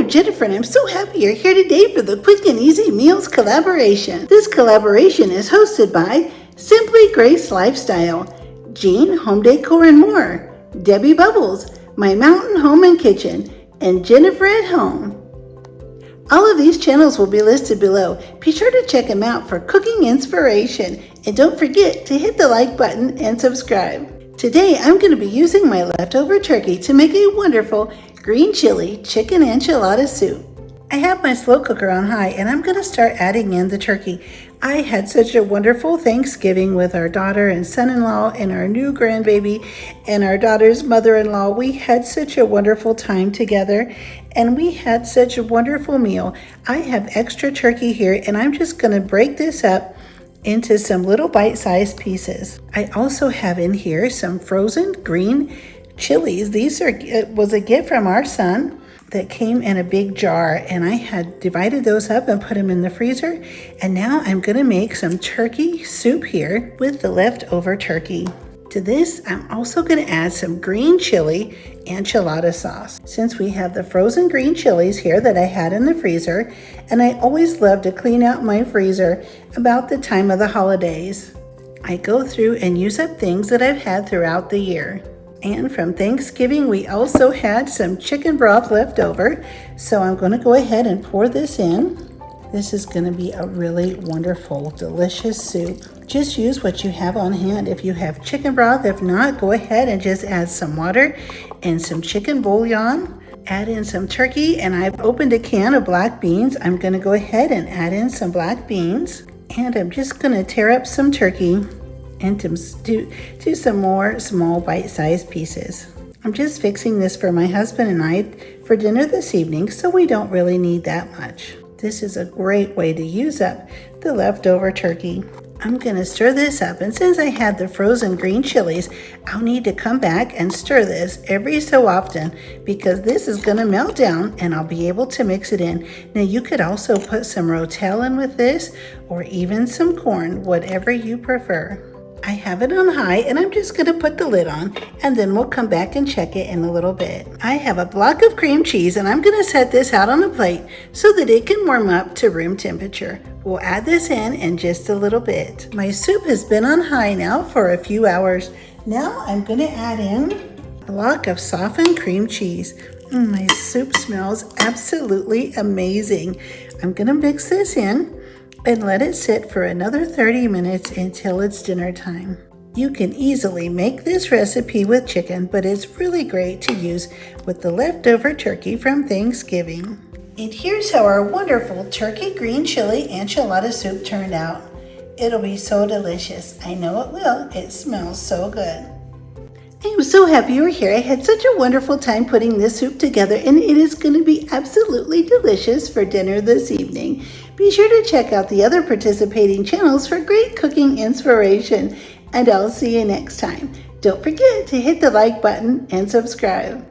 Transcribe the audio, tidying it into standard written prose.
I'm Jennifer, and I'm so happy you're here today for the Quick and Easy Meals collaboration. This collaboration is hosted by Simply Grace Lifestyle, Jean Home Decor and More, Debbie Bubbles, My Mountain Home and Kitchen, and Jennifer at Home. All of these channels will be listed below. Be sure to check them out for cooking inspiration, and don't forget to hit the like button and subscribe. Today I'm going to be using my leftover turkey to make a wonderful green chili chicken enchilada soup. I have my slow cooker on high, and I'm going to start adding in the turkey. I had such a wonderful Thanksgiving with our daughter and son-in-law and our new grandbaby and our daughter's mother-in-law. We had such a wonderful time together, and we had such a wonderful meal. I have extra turkey here, and I'm just going to break this up into some little bite-sized pieces. I also have in here some frozen green chilies. These was a gift from our son that came in a big jar, and I had divided those up and put them in the freezer. And now I'm going to make some turkey soup here with the leftover turkey. To this, I'm also going to add some green chili enchilada sauce. Since we have the frozen green chilies here that I had in the freezer, and I always love to clean out my freezer about the time of the holidays. I go through and use up things that I've had throughout the year. And from Thanksgiving, we also had some chicken broth left over. So I'm going to go ahead and pour this in. This is going to be a really wonderful, delicious soup. Just use what you have on hand. If you have chicken broth, if not, go ahead and just add some water and some chicken bouillon. Add in some turkey, and I've opened a can of black beans. I'm going to go ahead and add in some black beans. And I'm just going to tear up some turkey into some more small bite-sized pieces. I'm just fixing this for my husband and I for dinner this evening, so we don't really need that much. This is a great way to use up the leftover turkey. I'm going to stir this up, and since I had the frozen green chilies, I'll need to come back and stir this every so often because this is going to melt down and I'll be able to mix it in. Now you could also put some rotel in with this, or even some corn, whatever you prefer. I have it on high, and I'm just going to put the lid on, and then we'll come back and check it in a little bit. I have a block of cream cheese, and I'm going to set this out on a plate so that it can warm up to room temperature. We'll add this in just a little bit. My soup has been on high now for a few hours. Now I'm going to add in a block of softened cream cheese. My soup smells absolutely amazing. I'm going to mix this in and let it sit for another 30 minutes until it's dinner time. You can easily make this recipe with chicken, but it's really great to use with the leftover turkey from Thanksgiving. And here's how our wonderful turkey green chili enchilada soup turned out. It'll be so delicious. I know it will. It smells so good. I am so happy you were here. I had such a wonderful time putting this soup together, and it is going to be absolutely delicious for dinner this evening. Be sure to check out the other participating channels for great cooking inspiration, and I'll see you next time. Don't forget to hit the like button and subscribe.